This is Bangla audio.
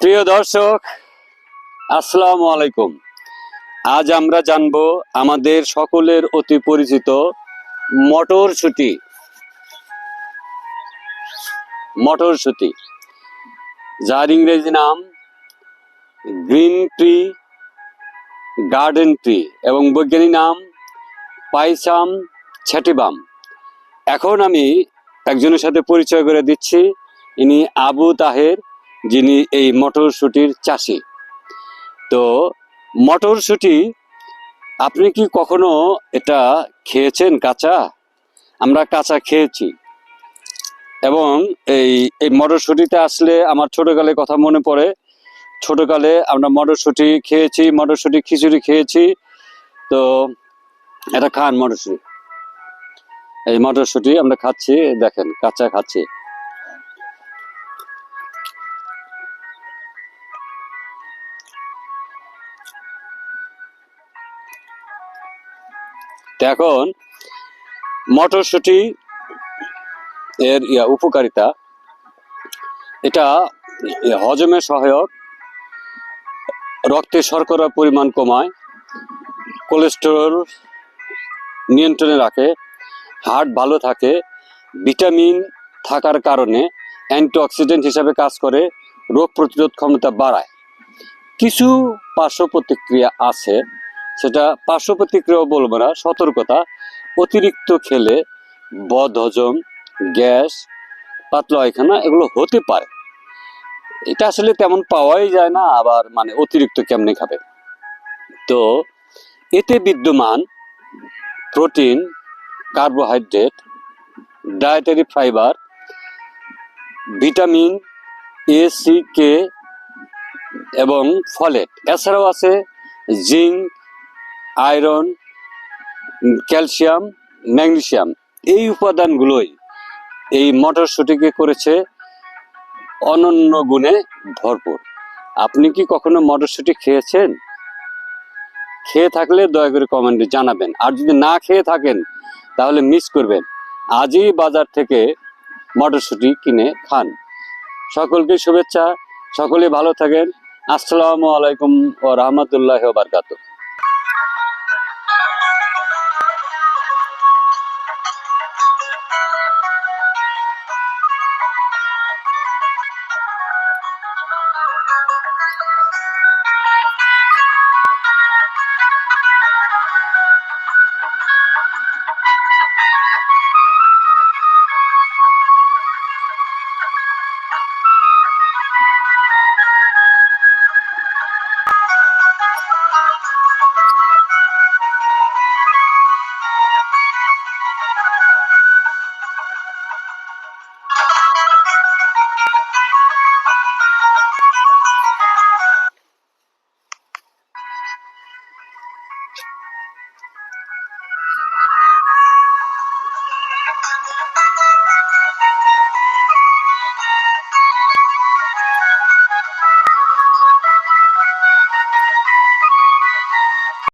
প্রিয় দর্শক, আসসালামু আলাইকুম। আজ আমরা জানবো আমাদের সকলের অতি পরিচিত মটরশুঁটি। মটরশুঁটি, যার ইংরেজি নাম গ্রিন ট্রি, গার্ডেন ট্রি এবং বৈজ্ঞানিক নাম পাইসাম স্যাটিভাম। এখন আমি একজনের সাথে পরিচয় করে দিচ্ছি। ইনি আবু তাহের, যিনি এই মটরশুঁটির চাষি। তো মটরশুঁটি আপনি কি কখনো এটা খেয়েছেন কাঁচা? আমরা কাঁচা খেয়েছি। এবং এই এই মটরশুঁটিতে আসলে আমার ছোটকালের কথা মনে পড়ে। ছোটকালে আমরা মটরশুঁটি খেয়েছি, মটরশুঁটি খিচুড়ি খেয়েছি। তো এটা খান মটরশুঁটি, এই মটরশুঁটি আমরা খাচ্ছি, দেখেন কাঁচা খাচ্ছি। এখন মটরশুঁটি এর উপকারিতা, এটা হজমে সহায়ক, রক্তে শর্করার পরিমাণ কমায়, কোলেস্টেরল নিয়ন্ত্রণে রাখে, হার্ট ভালো থাকে, ভিটামিন থাকার কারণে অ্যান্টিঅক্সিডেন্ট হিসাবে কাজ করে, রোগ প্রতিরোধ ক্ষমতা বাড়ায়। কিছু পার্শ্ব প্রতিক্রিয়া আছে, সেটা পার্শ্ব প্রতিক্রিয়াও বলবো না, সতর্কতা। অতিরিক্ত খেলে বদহজম, গ্যাস, পাতলা পায়খানা এগুলো হতে পারে। এটা আসলে তেমন পাওয়াই যায় না, আবার মানে অতিরিক্ত কেমনে খাবে। তো এতে বিদ্যমান protein, carbohydrate, dietary fibre, vitamin A, C, K এবং ফলেট। এছাড়াও আছে জিঙ্ক, আয়রন, ক্যালসিয়াম, ম্যাগনেসিয়াম। এই উপাদানগুলোই এই মটরশুঁটিকে করেছে অনন্য গুণে ভরপুর। আপনি কি কখনো মটরশুঁটি খেয়েছেন? খেয়ে থাকলে দয়া করে কমেন্টে জানাবেন, আর যদি না খেয়ে থাকেন তাহলে মিস করবেন। আজই বাজার থেকে মটরশুঁটি কিনে খান। সকলকে শুভেচ্ছা, সকলে ভালো থাকেন। আসসালামু আলাইকুম ওয়া রাহমাতুল্লাহি ওয়া বারাকাতুহু।